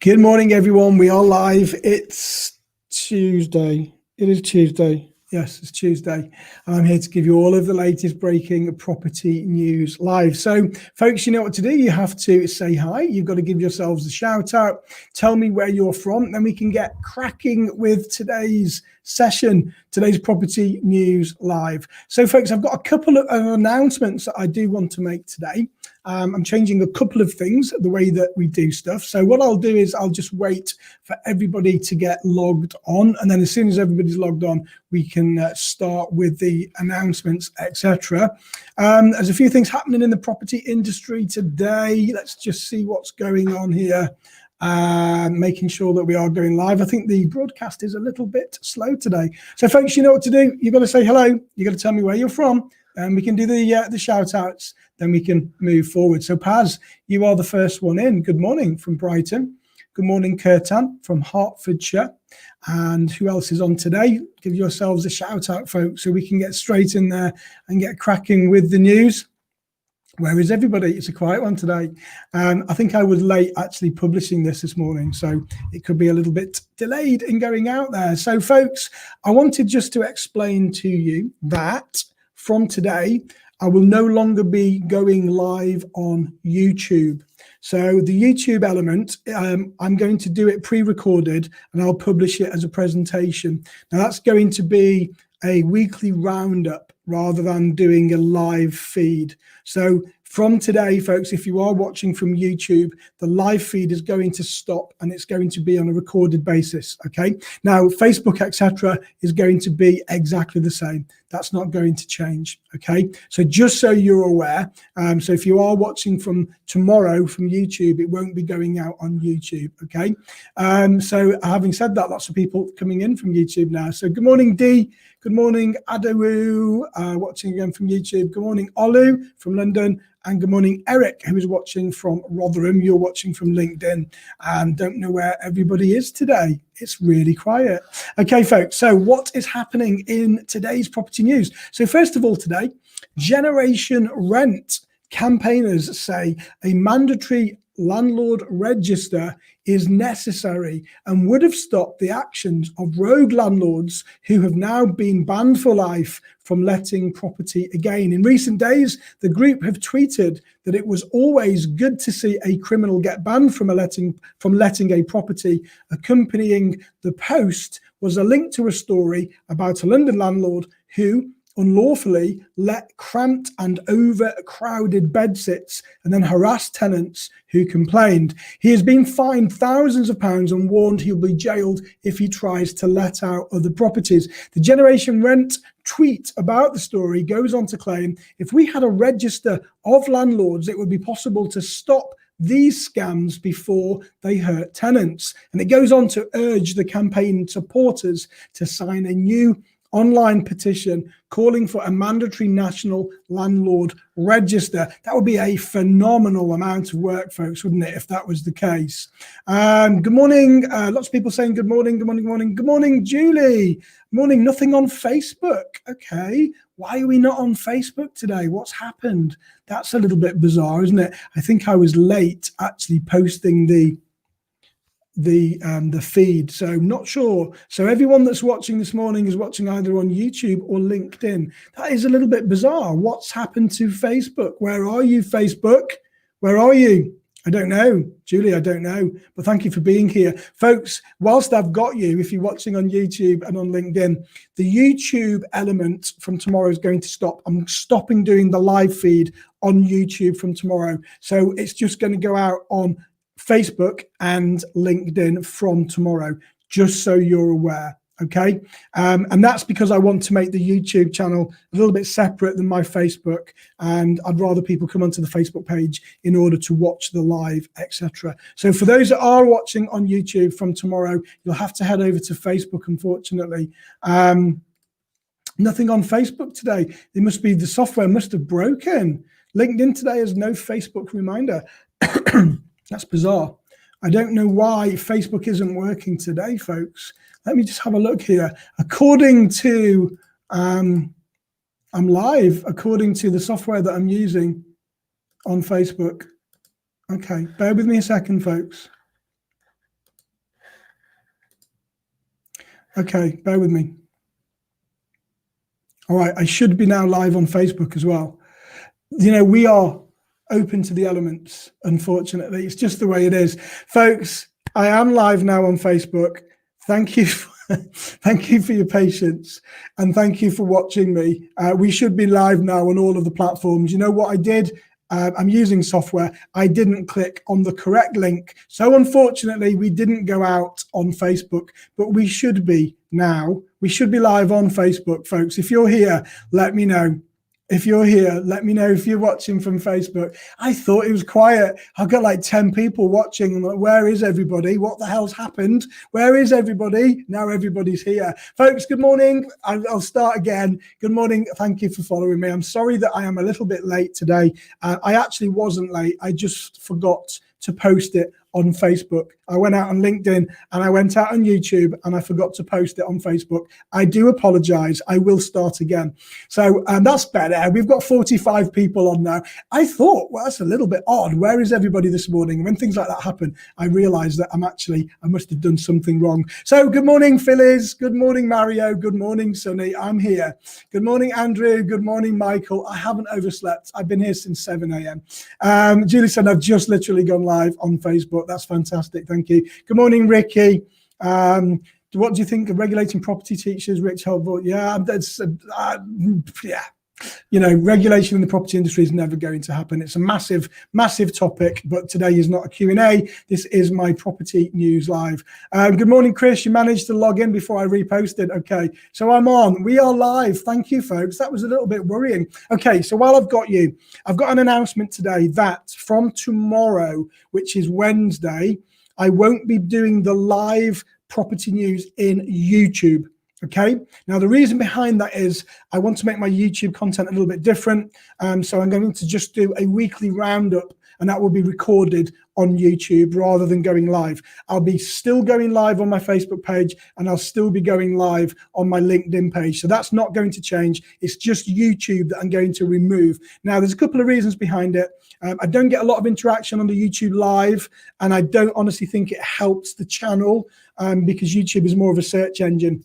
Good morning, everyone. We are live. It's Tuesday. It is Tuesday. Yes, it's Tuesday. I'm here to give you all of the latest breaking property news live. So, folks, you know what to do. You have to say hi. You've got to give yourselves a shout out. Tell me where you're from. Then we can get cracking with today's session, today's property news live. So, folks, I've got a couple of announcements that I do want to make today. I'm changing a couple of things, the way that we do stuff. So what I'll do is I'll just wait for everybody to get logged on. And then as soon as everybody's logged on, we can start with the announcements, etc. There's a few things happening in the property industry today. Let's just see what's going on here. Making sure that we are going live. I think the broadcast is a little bit slow today. So folks, you know what to do. You've got to say hello. You've got to tell me where you're from. And we can do the shout outs, then we can move forward. So Paz, you are the first one in. Good morning from Brighton. Good morning, Kirtan from Hertfordshire. And who else is on today? Give yourselves a shout out, folks, so we can get straight in there and get cracking with the news. Where is everybody? It's a quiet one today. I think I was late actually publishing this morning, so it could be a little bit delayed in going out there. So folks, I wanted just to explain to you that from today, I will no longer be going live on YouTube. So the YouTube element, I'm going to do it pre-recorded and I'll publish it as a presentation. Now that's going to be a weekly roundup rather than doing a live feed. So from today, folks, if you are watching from YouTube, the live feed is going to stop and it's going to be on a recorded basis, okay? Now, Facebook, etc., is going to be exactly the same. That's not going to change, okay? So just so you're aware, so if you are watching from tomorrow from YouTube, it won't be going out on YouTube, okay? So having said that, lots of people coming in from YouTube now. So good morning, Dee. Good morning, Adawu, watching again from YouTube. Good morning, Olu from London. And good morning, Eric, who is watching from Rotherham. You're watching from LinkedIn and don't know where everybody is today. It's really quiet. Okay, folks, so what is happening in today's property news? So first of all today, Generation Rent campaigners say a mandatory landlord register is necessary and would have stopped the actions of rogue landlords who have now been banned for life from letting property again. In recent days, the group have tweeted that it was always good to see a criminal get banned from letting a property. Accompanying the post was a link to a story about a London landlord who unlawfully let cramped and overcrowded bedsits and then harassed tenants who complained. He has been fined thousands of pounds and warned he'll be jailed if he tries to let out other properties. The Generation Rent tweet about the story goes on to claim, if we had a register of landlords, it would be possible to stop these scams before they hurt tenants. And it goes on to urge the campaign supporters to sign a new online petition calling for a mandatory national landlord register. That would be a phenomenal amount of work, folks, wouldn't it, if that was the case? Good morning. Lots of people saying good morning, good morning, good morning. Good morning, Julie. Morning. Nothing on Facebook. Okay. Why are we not on Facebook today? What's happened? That's a little bit bizarre, isn't it? I think I was late actually posting the feed, so not sure. So everyone that's watching this morning is watching either on YouTube or LinkedIn. That is a little bit bizarre. What's happened to Facebook? Where are you, Facebook? Where are you? I don't know, Julie, I don't know, but thank you for being here. Folks, whilst I've got you, if you're watching on YouTube and on LinkedIn, the YouTube element from tomorrow is going to stop. I'm stopping doing the live feed on YouTube from tomorrow. So it's just going to go out on Facebook and LinkedIn from tomorrow, just so you're aware, okay? And that's because I want to make the YouTube channel a little bit separate than my Facebook, and I'd rather people come onto the Facebook page in order to watch the live, etc. So for those that are watching on YouTube from tomorrow, you'll have to head over to Facebook, unfortunately. Nothing on Facebook today. It must be the software must have broken. LinkedIn today has no Facebook reminder. That's bizarre. I don't know why Facebook isn't working today, folks. Let me just have a look here. According to, I'm live, according to the software that I'm using on Facebook. Okay, bear with me a second, folks. Okay, bear with me. All right, I should be now live on Facebook as well. You know, we are open to the elements, unfortunately. It's just the way it is. Folks, I am live now on Facebook. Thank you. Thank you for your patience and thank you for watching me. We should be live now on all of the platforms. You know what I did? I'm using software. I didn't click on the correct link. So unfortunately, we didn't go out on Facebook, but we should be now. We should be live on Facebook, folks. If you're here, let me know. If you're here, let me know if you're watching from Facebook. I thought it was quiet. I've got like 10 people watching. I'm like, where is everybody? What the hell's happened? Where is everybody? Now everybody's here. Folks, good morning. I'll start again. Good morning. Thank you for following me. I'm sorry that I am a little bit late today. I actually wasn't late. I just forgot to post it on Facebook. I went out on LinkedIn and I went out on YouTube and I forgot to post it on Facebook. I do apologize. I will start again. So that's better. We've got 45 people on now. I thought, well, that's a little bit odd. Where is everybody this morning? When things like that happen, I realize that I must have done something wrong. So good morning, Phyllis. Good morning, Mario. Good morning, Sonny. I'm here. Good morning, Andrew. Good morning, Michael. I haven't overslept. I've been here since 7 a.m. Julie said, I've just literally gone live on Facebook. That's fantastic. Thank you. Good morning, Ricky. What do you think of regulating property teachers, Rich Helvold? Yeah, that's yeah. You know, regulation in the property industry is never going to happen. It's a massive, massive topic, but today is not a Q&A. This is my property news live. Good morning, Chris. You managed to log in before I reposted. Okay, so I'm on. We are live. Thank you, folks. That was a little bit worrying. Okay, so while I've got you, I've got an announcement today that from tomorrow, which is Wednesday, I won't be doing the live property news in YouTube. Okay, now the reason behind that is I want to make my YouTube content a little bit different. So I'm going to just do a weekly roundup and that will be recorded on YouTube rather than going live. I'll be still going live on my Facebook page and I'll still be going live on my LinkedIn page. So that's not going to change. It's just YouTube that I'm going to remove. Now, there's a couple of reasons behind it. I don't get a lot of interaction on the YouTube live and I don't honestly think it helps the channel because YouTube is more of a search engine.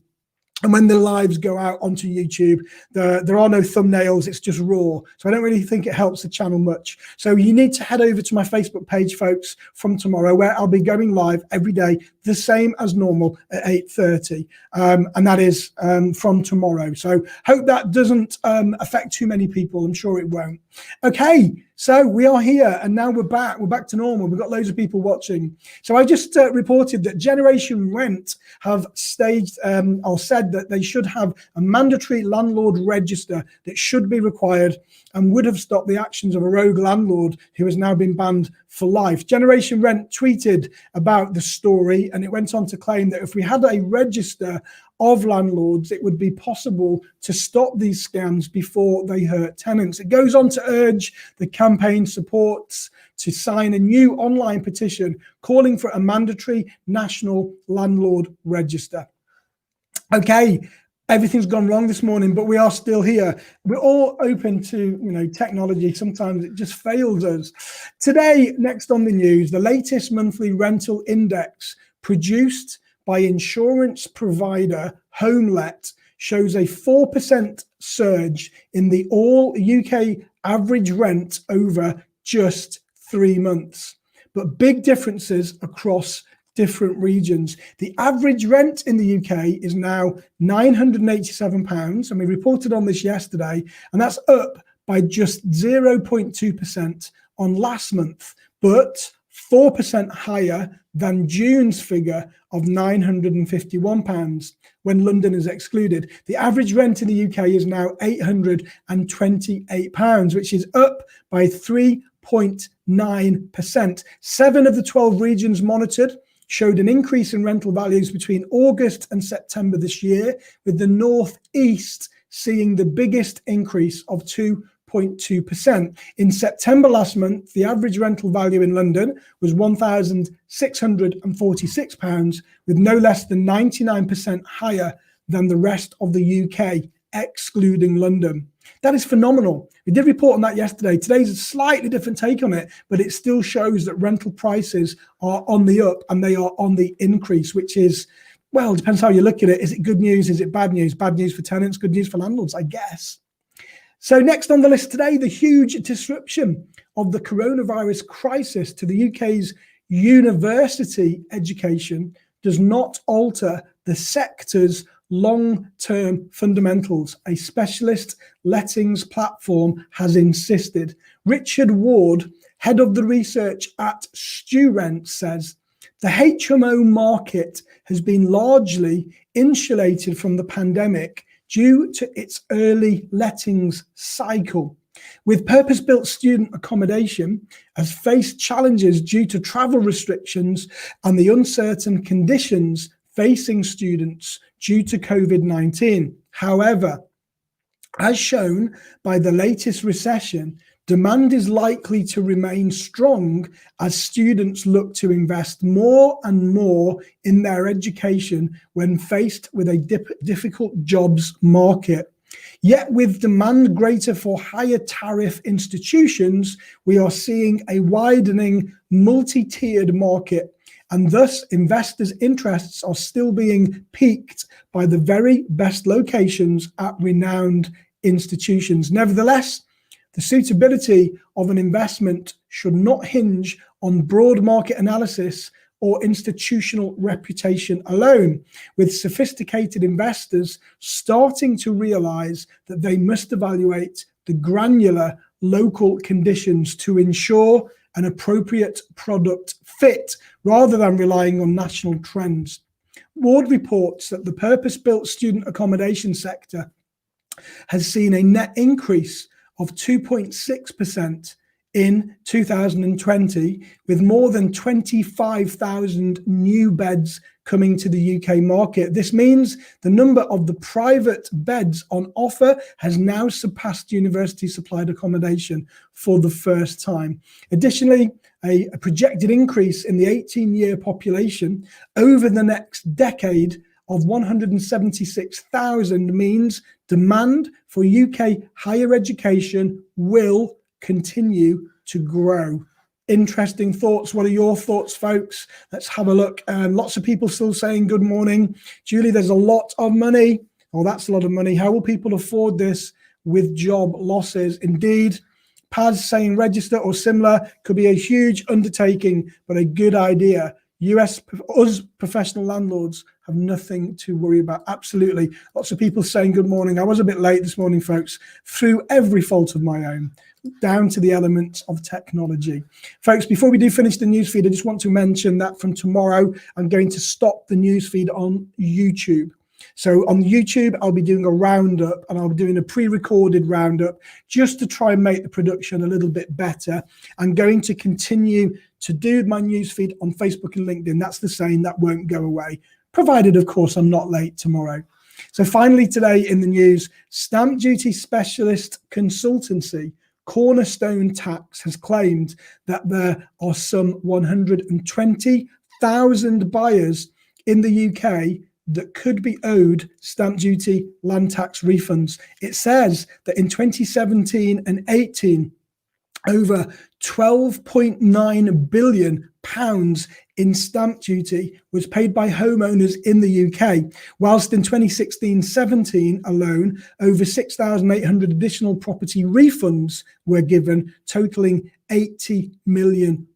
And when the lives go out onto YouTube, there are no thumbnails, it's just raw. So I don't really think it helps the channel much. So you need to head over to my Facebook page, folks, from tomorrow, where I'll be going live every day, the same as normal at 8:30. And that is from tomorrow. So hope that doesn't affect too many people. I'm sure it won't. Okay, so we are here and now we're back. We're back to normal. We've got loads of people watching. So I just reported that Generation Rent have staged or said that they should have a mandatory landlord register that should be required and would have stopped the actions of a rogue landlord who has now been banned for life. Generation Rent tweeted about the story and it went on to claim that if we had a register of landlords, it would be possible to stop these scams before they hurt tenants. It goes on to urge the campaign supports to sign a new online petition calling for a mandatory national landlord register. Okay, everything's gone wrong this morning, but we are still here. We're all open to, you know, technology. Sometimes it just fails us. Today, next on the news, the latest monthly rental index produced by insurance provider HomeLet shows a 4% surge in the all UK average rent over just 3 months, but big differences across different regions. The average rent in the UK is now £987, and we reported on this yesterday, and that's up by just 0.2% on last month, but 4% higher than June's figure of £951 when London is excluded. The average rent in the UK is now £828, which is up by 3.9%. 7 of the 12 regions monitored showed an increase in rental values between August and September this year, with the North East seeing the biggest increase of 2.2%. In September last month, the average rental value in London was £1,646, with no less than 99% higher than the rest of the UK, excluding London. That is phenomenal. We did report on that yesterday. Today's a slightly different take on it, but it still shows that rental prices are on the up and they are on the increase, which is Well, it depends how you look at it. Is it good news? Is it bad news? Bad news for tenants, good news for landlords, I guess. So next on the list today, the huge disruption of the coronavirus crisis to the UK's university education does not alter the sector's long-term fundamentals, a specialist lettings platform has insisted. Richard Ward, head of the research at StuRent, says the HMO market has been largely insulated from the pandemic due to its early lettings cycle. With purpose-built student accommodation has faced challenges due to travel restrictions and the uncertain conditions facing students due to COVID-19. However, as shown by the latest recession, demand is likely to remain strong as students look to invest more and more in their education when faced with a difficult jobs market. Yet with demand greater for higher tariff institutions, we are seeing a widening multi-tiered market, and thus investors' interests are still being piqued by the very best locations at renowned institutions. Nevertheless, the suitability of an investment should not hinge on broad market analysis or institutional reputation alone, with sophisticated investors starting to realize that they must evaluate the granular local conditions to ensure an appropriate product fit rather than relying on national trends. Ward reports that the purpose-built student accommodation sector has seen a net increase of 2.6% in 2020, with more than 25,000 new beds coming to the UK market. This means the number of the private beds on offer has now surpassed university supplied accommodation for the first time. Additionally, a projected increase in the 18-year population over the next decade of 176,000 means demand for UK higher education will continue to grow. Interesting thoughts. What are your thoughts, folks? Let's have a look. Lots of people still saying good morning. Julie, there's a lot of money. Oh, that's a lot of money. How will people afford this with job losses? Indeed. Paz saying register or similar could be a huge undertaking, but a good idea. us professional landlords have nothing to worry about. Absolutely. Lots of people saying good morning. I was a bit late this morning, folks, through every fault of my own, down to the elements of technology. Folks, before we do finish the newsfeed, I just want to mention that from tomorrow, I'm going to stop the newsfeed on YouTube. So on YouTube, I'll be doing a roundup, and I'll be doing a pre-recorded roundup just to try and make the production a little bit better. I'm going to continue to do my newsfeed on Facebook and LinkedIn. That's the same, that won't go away, provided, of course, I'm not late tomorrow. So finally today in the news, stamp duty specialist consultancy Cornerstone Tax has claimed that there are some 120,000 buyers in the UK that could be owed stamp duty land tax refunds. It says that in 2017 and 18, over £12.9 billion in stamp duty was paid by homeowners in the UK, whilst in 2016-17 alone, over 6,800 additional property refunds were given, totaling £80 million.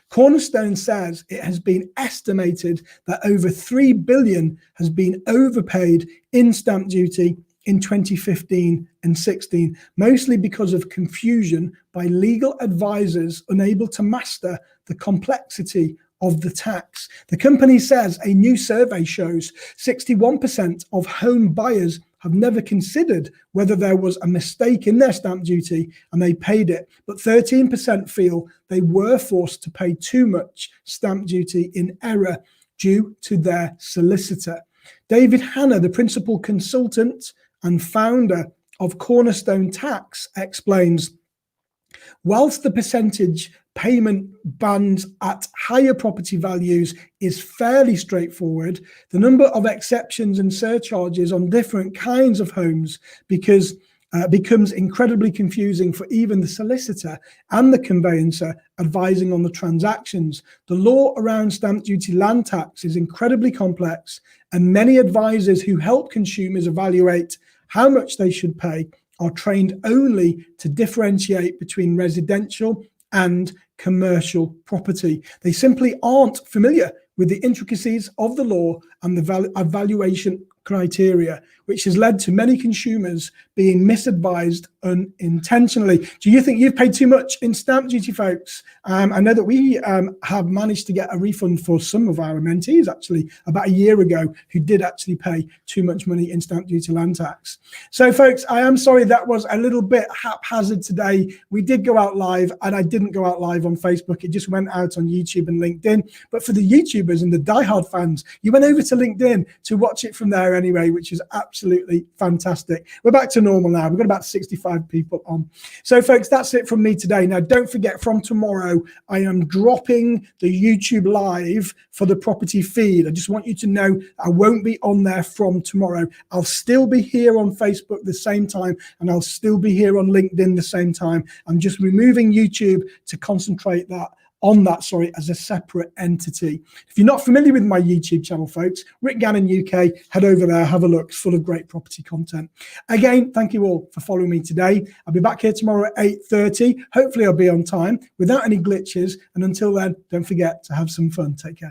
Cornerstone says it has been estimated that over £3 billion has been overpaid in stamp duty in 2015 and 16, mostly because of confusion by legal advisors unable to master the complexity of the tax. The company says a new survey shows 61% of home buyers have never considered whether there was a mistake in their stamp duty and they paid it, but 13% feel they were forced to pay too much stamp duty in error due to their solicitor. David Hanna, the principal consultant and founder of Cornerstone Tax, explains, whilst the percentage payment bands at higher property values is fairly straightforward, the number of exceptions and surcharges on different kinds of homes, because becomes incredibly confusing for even the solicitor and the conveyancer advising on the transactions. The law around stamp duty land tax is incredibly complex, and many advisors who help consumers evaluate how much they should pay are trained only to differentiate between residential and commercial property. They simply aren't familiar with the intricacies of the law and the evaluation criteria, which has led to many consumers being misadvised unintentionally. Do you think you've paid too much in stamp duty, folks? I know that we have managed to get a refund for some of our mentees actually about a year ago who did actually pay too much money in stamp duty land tax. So folks, I am sorry that was a little bit haphazard today. We did go out live, and I didn't go out live on Facebook. It just went out on YouTube and LinkedIn. But for the YouTubers and the diehard fans, you went over to LinkedIn to watch it from there anyway, which is absolutely fantastic. We're back to normal now. We've got about 65 people on. So folks, that's it from me today. Now, don't forget, from tomorrow, I am dropping the YouTube live for the property feed. I just want you to know I won't be on there from tomorrow. I'll still be here on Facebook the same time, and I'll still be here on LinkedIn the same time. I'm just removing YouTube to concentrate on that, as a separate entity. If you're not familiar with my YouTube channel, folks, Rick Gannon UK, head over there, have a look. It's full of great property content. Again, thank you all for following me today. I'll be back here tomorrow at 8:30. Hopefully I'll be on time without any glitches. And until then, don't forget to have some fun. Take care.